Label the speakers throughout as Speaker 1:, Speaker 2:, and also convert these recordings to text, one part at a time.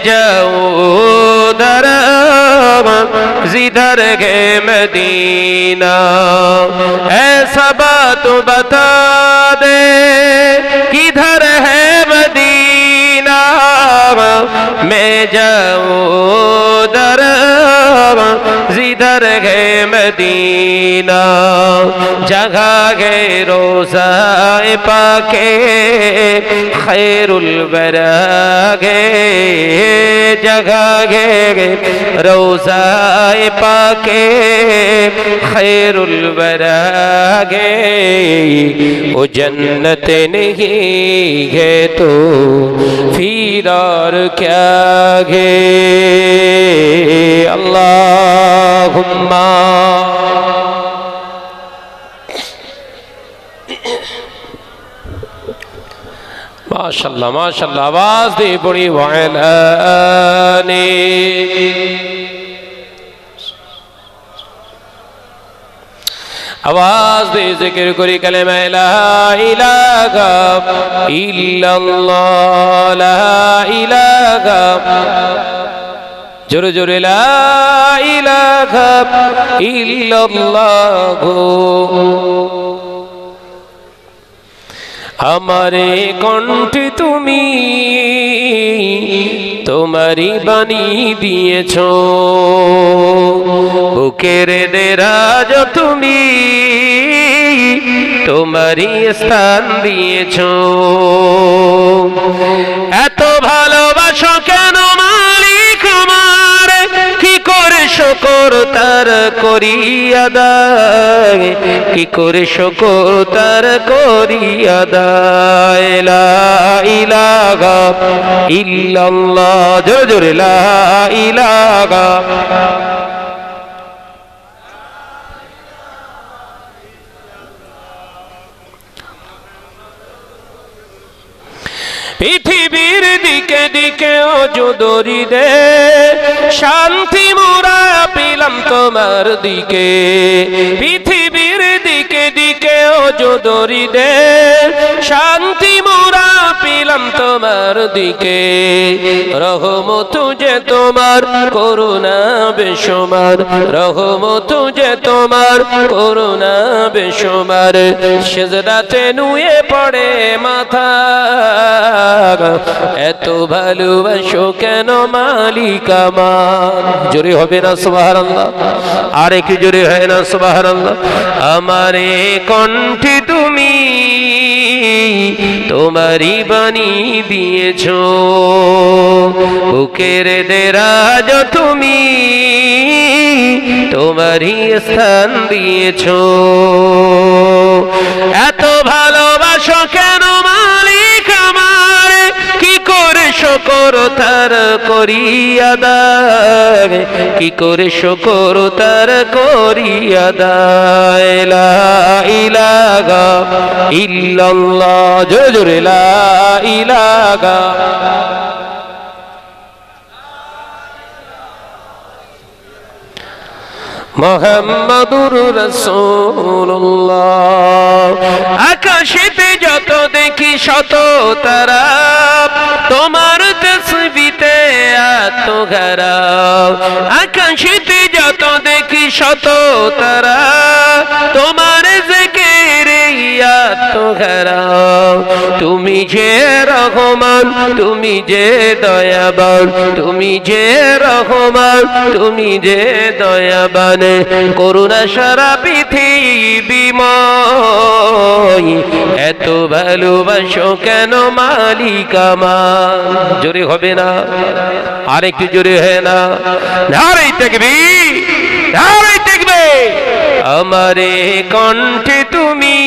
Speaker 1: जाऊं दर जिधर है मदीना। ऐसा बात बता दे किधर है मदीना, मैं जाऊं दर जिधर है मदीना। जगह है रोज़ा पाके खैरुल वरा है, जगह है रोज़ा पाके खैरुल वरा है। वो जन्नत नहीं है तो फिर और क्या है। अल्लाहुम्मा माशाअल्लाह माशाअल्लाह, आवाज दे बड़ी वालाने। आवाज दे जिक्र करी कलेमा ला इलाहा इल्लल्लाह, ला इलाहा, जोरे जोरे ला इलाहा इल्लल्लाह। हमारे कंठ তুমি তোমারই বাণী দিয়েছো, বুকের দেরাজ তুমি তোমারই স্থান দিয়েছো। এত ভালোবাসো কেন মালিক আমার, কি করে শুকর তার করি আদায়, কি করে শুকর তার করি আদায়। লা ইলাহা ইল্লাল্লাহ, জোরে জোরে লা ইলাহা। পৃথিবীর দিকে দিকে অজদরি দে, শান্তি মোরা পেলাম তোমার দিকে। পৃথিবীর দিকে দিকে অজদরি দে, শান্তি মোরা পেলাম তোমার দিকে। রহমত যে তোমার করুণা বেশুমার, রহমত যে তোমার করুণা বেশুমার। সেজদাতে নুয়ে পড়ে মাথা, এত ভালোবাসো কেন মালিক আমার। জোরে হবে না সুবহানাল্লাহ, আর একটু জোরে হয় না সুবহানাল্লাহ। আমারে কণ্ঠে তুমি তোমারই বাণী দিয়েছো, বুকের দেরাজ তুমি তোমারই স্থান দিয়েছো। এত ভালোবাসো কেন মালিক আমার, কি করে শুকর তার করি আদায়, কি করে শুকর তার করি আদায়। লা ইলাহা ইল্লাল্লাহ, জোরে জোরে লা ইলাহা। মুহাম্মাদুর রাসূলুল্লাহ। আকাশেতে যত দেখি শত তারা, তোমার তাসবিতে আত্মঘারা। আকাশেতে যত দেখি শত তারা, তোমার জিকিরে আত্মঘারা। তুমি যে রহমান, তুমি যে দয়াবান, তুমি যে রহমান, তুমি যে দয়াবান। করুণা সারা পৃথিবীময়, এত ভালোবাসো কেন মালিক আমার। জোরে হবে না, আর একটু জোরে হয় না। নারে তাকবীর, নারে তাকবীর। আমারে কণ্ঠে তুমি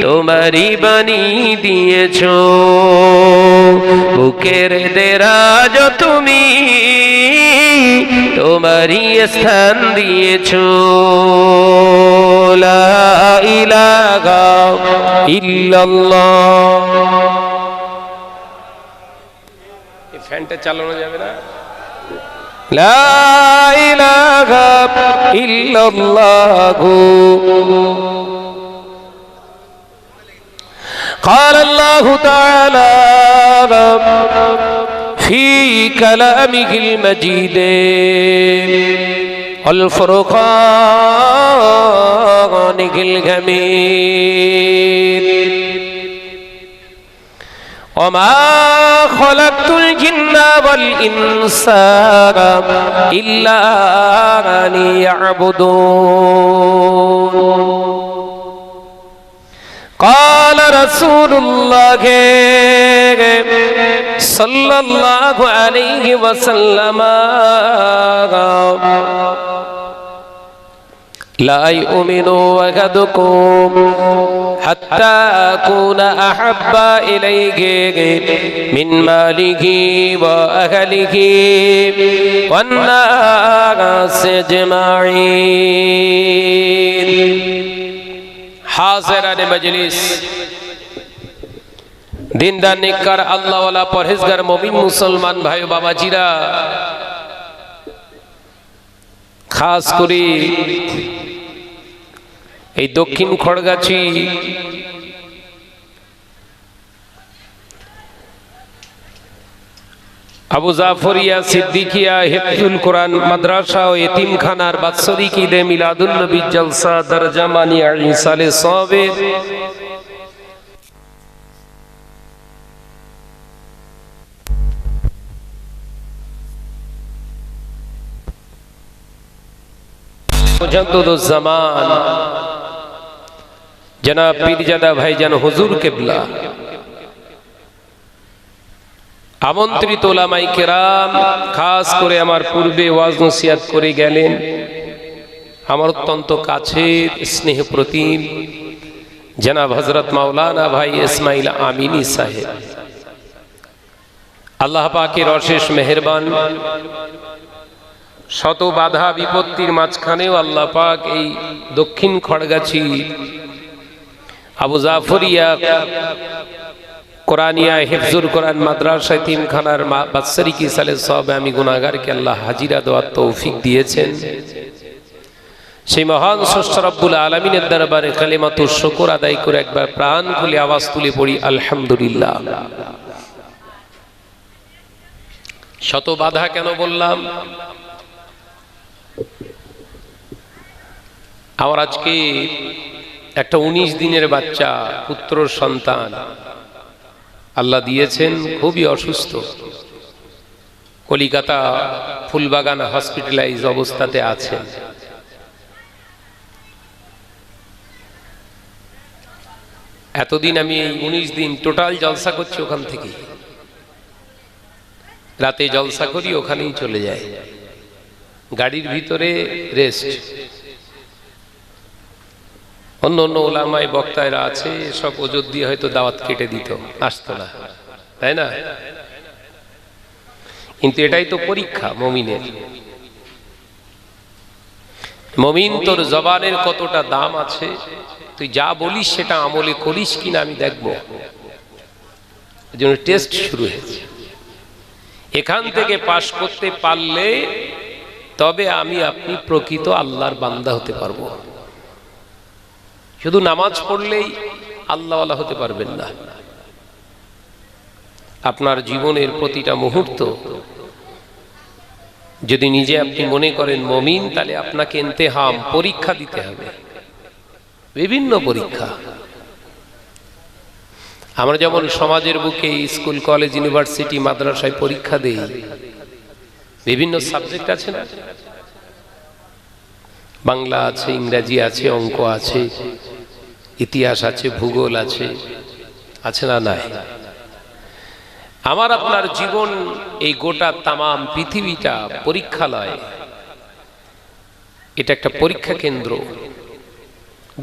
Speaker 1: তোমারই বাণী দিয়েছো, বুকের দেরাজ তুমি তোমারই স্থান দিয়েছো। লা ইলাহা ইল্লাল্লাহ। এই ফ্যানটা চালানো যাবে না। লা ইলাহা ইল্লাল্লাহু। قال الله تعالى في كلامه المجيد والفرقان الحميد وما خلقت الجن والإنس إلا ليعبدون قال رسول الله صلى الله عليه وسلم لا يؤمن أحدكم حتى أكون أحب إليه من ماله وأهله والناس أجمعين হাজিরানে মজলিস দিনদার নেককার আল্লাহওয়ালা পরহেজগার মুমিন মুসলমান ভাই ও বাবাজিরা, খাস করে এই দক্ষিণ খড়গাছি আবু জাফরিয়া সিদ্দিকিয়া হিফজুল কোরআন মাদ্রাসা ও এতিমখানার বাৎসরিক ঈদে মিলাদুন নবী জলসা দরজা মানিয়া ইসালে সওয়াবের মুজাদ্দিদুজ্জামান জনাব পীরজাদা ভাইজান হুজুর কিবলা, আমন্ত্রিত ওলামাই কেরাম, খাস করে আমার পূর্বে ওয়াজ নসিহত করে গেলেন আমার অত্যন্ত কাছের স্নেহ প্রতিম জনাব হযরত মাওলানা ভাই ইসমাইল আমিনী সাহেব। আল্লাহ পাকের অশেষ মেহেরবান, শত বাধা বিপত্তির মাঝখানেও আল্লাহ পাক এই দক্ষিণ খড়গাছি আবু জাফরিয়া কোরআনিয়া হিফজুল কোরআন মাদ্রাসা এতিমখানার বাৎসরিক ইসালে সওয়াবে আমি গুনাহগারকে আল্লাহ হাজিরা দেওয়ার তৌফিক দিয়েছেন। সেই মহান স্রষ্টা রব্বুল আলামিনের দরবারে কালিমাতু শুকর আদায় করে একবার প্রাণ খুলে আওয়াজ তুলে পড়ি আলহামদুলিল্লাহ। শত বাধা কেন বললাম? আমার আজকে একটা 19 দিনের বাচ্চা পুত্র সন্তান আল্লাহ দিয়েছেন, খুবই অসুস্থ, কলিকাতা ফুলবাগান হসপিটালাইজ অবস্থাতে আছেন। এতদিন আমি এই 19 দিন টোটাল জলসা করছি ওখান থেকে, রাতে জলসা করি ওখানেই চলে যায়, গাড়ির ভিতরে রেস্ট। অন্য অন্য ওলামায়ে বক্তারা আছে, সব ওজোর দিয়ে হয়তো দাওয়াত কেটে দিত, আসতো না, তাই না? কিন্তু এটাই তো পরীক্ষা মুমিনের। মুমিন, তোর জবানের কতটা দাম আছে, তুই যা বলিস সেটা আমলে করিস কিনা আমি দেখব। এজন্য টেস্ট শুরু হয়েছে। এখান থেকে পাশ করতে পারলে তবে আমি আপনি প্রকৃত আল্লাহর বান্দা হতে পারবো। শুধু নামাজ পড়লেই আল্লাহওয়ালা হতে পারবেন না। আপনার জীবনের প্রতিটা মুহূর্ত যদি নিজে আপনি মনে করেন মুমিন, তাহলে আপনাকে ইমতিহান, পরীক্ষা দিতে হবে, বিভিন্ন পরীক্ষা। আমরা যেমন সমাজের বুকে স্কুল, কলেজ, ইউনিভার্সিটি, মাদ্রাসায় পরীক্ষা দেই, বিভিন্ন সাবজেক্ট আছে না, বাংলা আছে, ইংরেজি আছে, অঙ্ক আছে, ইতিহাস আছে, ভূগোল আছে, আছে না? নাই। আমার আপনার জীবন, এই গোটা তামাম পৃথিবীটা পরীক্ষালয়, এটা একটা পরীক্ষা কেন্দ্র।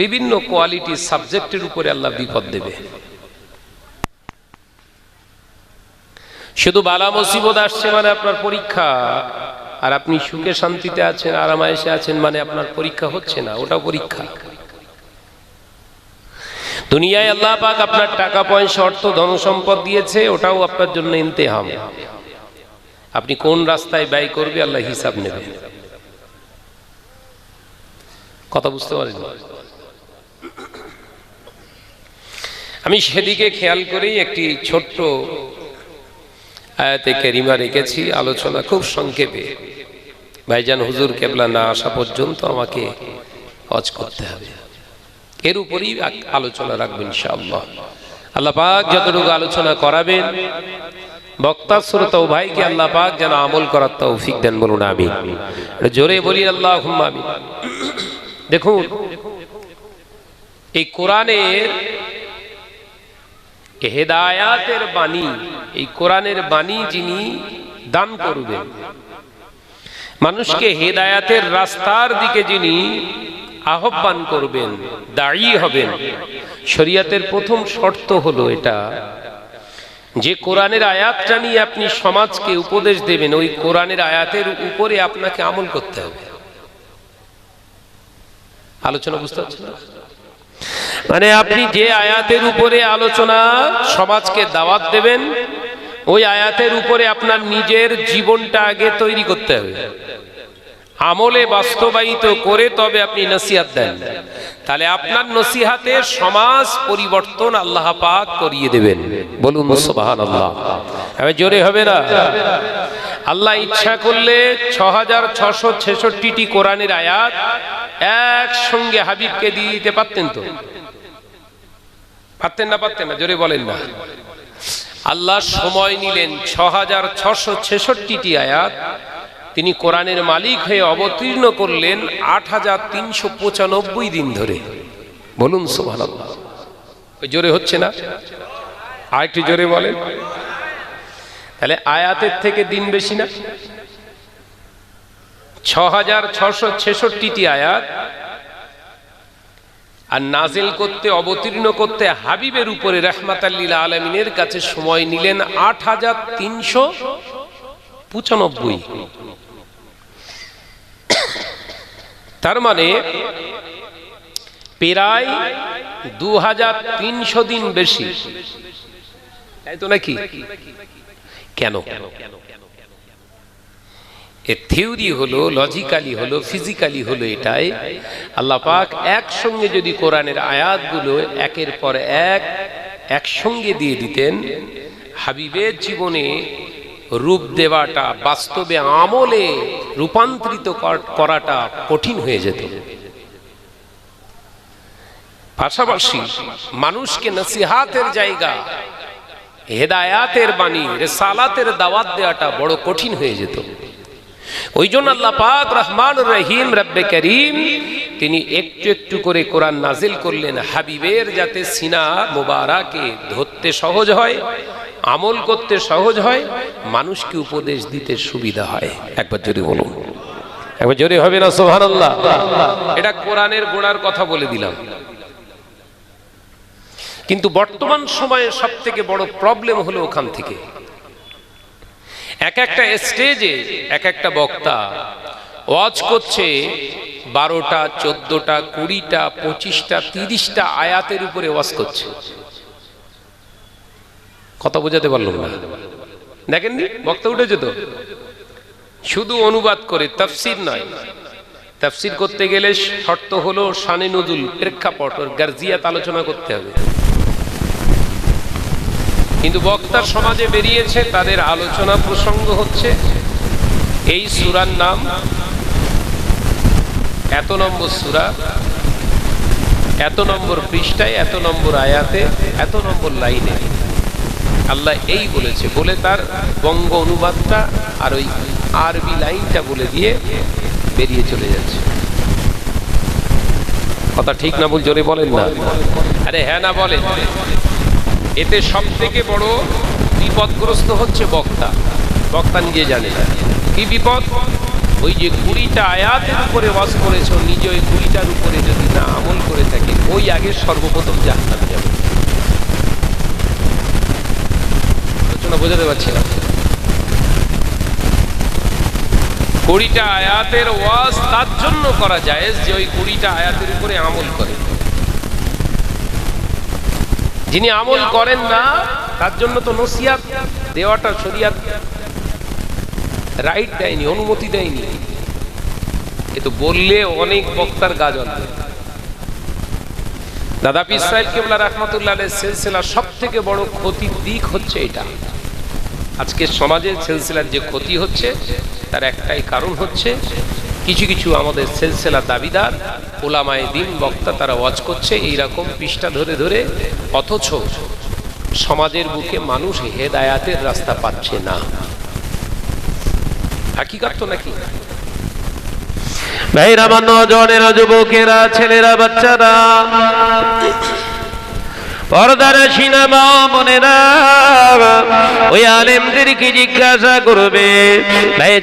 Speaker 1: বিভিন্ন কোয়ালিটি সাবজেক্টের উপরে আল্লাহ বিপদ দেবে। শুধু বালা মুসিবত আসছে মানে আপনার পরীক্ষা, আর আপনি সুখে শান্তিতে আছেন, আরামায়েশে আছেন মানে আপনার পরীক্ষা হচ্ছে না, ওটাও পরীক্ষা। দুনিয়ায় আল্লাহ পাক আপনার টাকা পয়সা, অর্থ, ধন সম্পদ দিয়েছে, ওটাও আপনার জন্য ইমতিহান। আপনি কোন রাস্তায় ব্যয় করবে আল্লাহ হিসাব নেবে। কথা বুঝতে পারেন? আমি সেদিকে খেয়াল করেই একটি ছোট্ট আয়াতে কারিমা রেখেছি, আলোচনা খুব সংক্ষেপে। ভাইজান হুজুর কেবলা না আসা পর্যন্ত আমাকে হজ করতে হবে, এর উপরেই আলোচনা রাখবেন ইনশাআল্লাহ। আল্লাহ পাক যতটুকু আলোচনা করাবেন, বক্তা শ্রোতা ও ভাইকে আল্লাহ পাক যেন আমল করার তৌফিক দেন, বলুন আমিন। জোরে বলি আল্লাহুম্মা আমিন। দেখুন, এই কোরআনের হেদায়াতের বাণী, এই কোরআনের বাণী যিনি দান করবেন, মানুষকে হেদায়াতের রাস্তার দিকে যিনি আহ্বান করবেন, দায়ী হবেন, শরীয়তের প্রথম শর্ত হলো এটা যে কোরআনের আয়াতটা নিয়ে আপনি সমাজকে উপদেশ দেবেন, ওই কোরআনের আয়াতের উপরে আপনাকে আমল করতে হবে। আলোচনা বুঝতে পারছেন? মানে আপনি যে আয়াতের উপরে আলোচনা সমাজকে দাওয়াত দেবেন, ওই আয়াতের উপরে আপনার নিজের জীবনটা আগে তৈরি করতে হবে, আমলে বাস্তবায়িত করে তবে আপনি নসিহত দেন। তাহলে আপনার নসিহতে সমাজ পরিবর্তন আল্লাহ পাক করিয়ে দেবেন, বলুন সুবহানাল্লাহ। এবার জোরে হবে না? আল্লাহ ইচ্ছা করলে 6666টি কোরআনের আয়াত একসঙ্গে হাবিবকে দিয়ে দিতে পারতেন, তো পারতেন না? পারতেন না? জোরে বলেন না। আল্লাহ সময় নিলেন 6666টি আয়াত, তিনি কোরআনের মালিক হয়ে অবতীর্ণ করলেন 8395 দিন ধরে, বলুন সুবহানাল্লাহ। জোরে হচ্ছে না? আর একটু জোরে বলেন। তাহলে আয়াতের থেকে দিন বেশি না? 6666টি আয়াত, আর নাজিল করতে, অবতীর্ণ করতে হাবিবের উপরে রাহমাতাল লিল আলামিনের কাছে সময় নিলেন 8395। তার মানে প্রায় 2300 দিন বেশি, তাই তো নাকি? কেন? এর থিওরি হলো, লজিক্যালি হলো, ফিজিক্যালি হলো এটাই, আল্লাহ পাক একসঙ্গে যদি কোরআনের আয়াতগুলো একের পর এক একসঙ্গে দিয়ে দিতেন, হাবিবের জীবনে রূপ দেওয়াটা, বাস্তবে আমলে রূপান্তরিত করাটা কঠিন হয়ে যেত। পাশাপাশি মানুষকে নসিহাতের জায়গা, হেদায়াতের বাণী, রিসালাতের দাওয়াত দেওয়াটা বড় কঠিন হয়ে যেত। ওই জন্য আল্লাহ পাক রহমানুর রহিম রব্বে করিম তিনি একটু একটু করে কোরআন নাজিল করলেন, হাবিবের যাতে সিনা মোবারকে ধরতে সহজ হয়, আমল করতে সহজ হয়, মানুষকে উপদেশ দিতে সুবিধা হয়। একবার জোরে বলুন, একবার জোরে হবে না সুবহানাল্লাহ? এটা কোরআনের গোড়ার কথা বলে দিলাম। কিন্তু বর্তমান সময়ে সব থেকে বড় প্রবলেম হলো ওখান থেকে। এক একটা স্টেজে এক একটা বক্তা ওয়াজ করছে 12টা, 14টা, 20টা, 25টা, 30টা আয়াতের উপরে ওয়াজ করছে। কথা বোঝাতে পারলাম না? দেখেননি বক্তা উঠেছে তো, শুধু অনুবাদ করে, তাফসির নয়। তাফসির করতে গেলে শর্ত হলো শানে নুজুল, প্রেক্ষাপট, গার্জিয়াত আলোচনা করতে হবে। কিন্তু বক্তার সমাজে বেরিয়েছে, তাদের আলোচনা প্রসঙ্গ হচ্ছে এই সূরার নাম, এত নম্বর সূরা, এত নম্বর পৃষ্ঠায়, এত নম্বর আয়াতে, এত নম্বর লাইনে আল্লাহ এই বলেছে বলে তার বঙ্গ অনুবাদটা আর ওই আরবি লাইনটা বলে দিয়ে বেরিয়ে চলে যাচ্ছে। কথা ঠিক না ভুল জোরে বলেন না? আরে হ্যাঁ না বলেন। এতে সব থেকে বড় বিপদগ্রস্ত হচ্ছে বক্তা। বক্তা নিজে জানে না কি বিপদ। ওই যে 20টা আয়াতের উপরে ওয়াজ করেছ, নিজে ওই 20টার উপরে যদি না আমল করে থাকে, ওই আগে সর্বপ্রথম জাহান্নামে যাবে। আলোচনা বোঝাতে পারছি না? 20টা আয়াতের ওয়াজ তার জন্য করা যায় যে ওই 20টা আয়াতের উপরে আমল করে। যিনি আমল করেন না তার জন্য তো নসিহত দেওয়াটা শরীয়ত রাইট দেয়নি, অনুমতি দেয়নি। এ তো বললে অনেক বক্তার গা জ্বলবে। দাদা পীর সাহেব কেবলা রাহমাতুল্লাহ আলাইহির সিলসিলার সবথেকে বড় ক্ষতির দিক হচ্ছে এটা। আজকে সমাজের সিলসিলার যে ক্ষতি হচ্ছে তার একটাই কারণ হচ্ছে কিছু কিছু আমাদের সিলসিলা দাবিদার উলামায়ে দ্বীন বক্তা তারা ওয়াজ করছে এইরকম পৃষ্ঠা ধরে ধরে, অথচ সমাজের বুকে মানুষ হেদায়াতের রাস্তা পাচ্ছে না। হাকিকাত তো নাকি
Speaker 2: ভাইরা, আমার নওজওয়ানেরা, যুবকেরা, ছেলেরা, বাচ্চারা, পর্দার সিনেমা মনেরা ওই আলেমদেরকে জিজ্ঞাসা করবে ভাই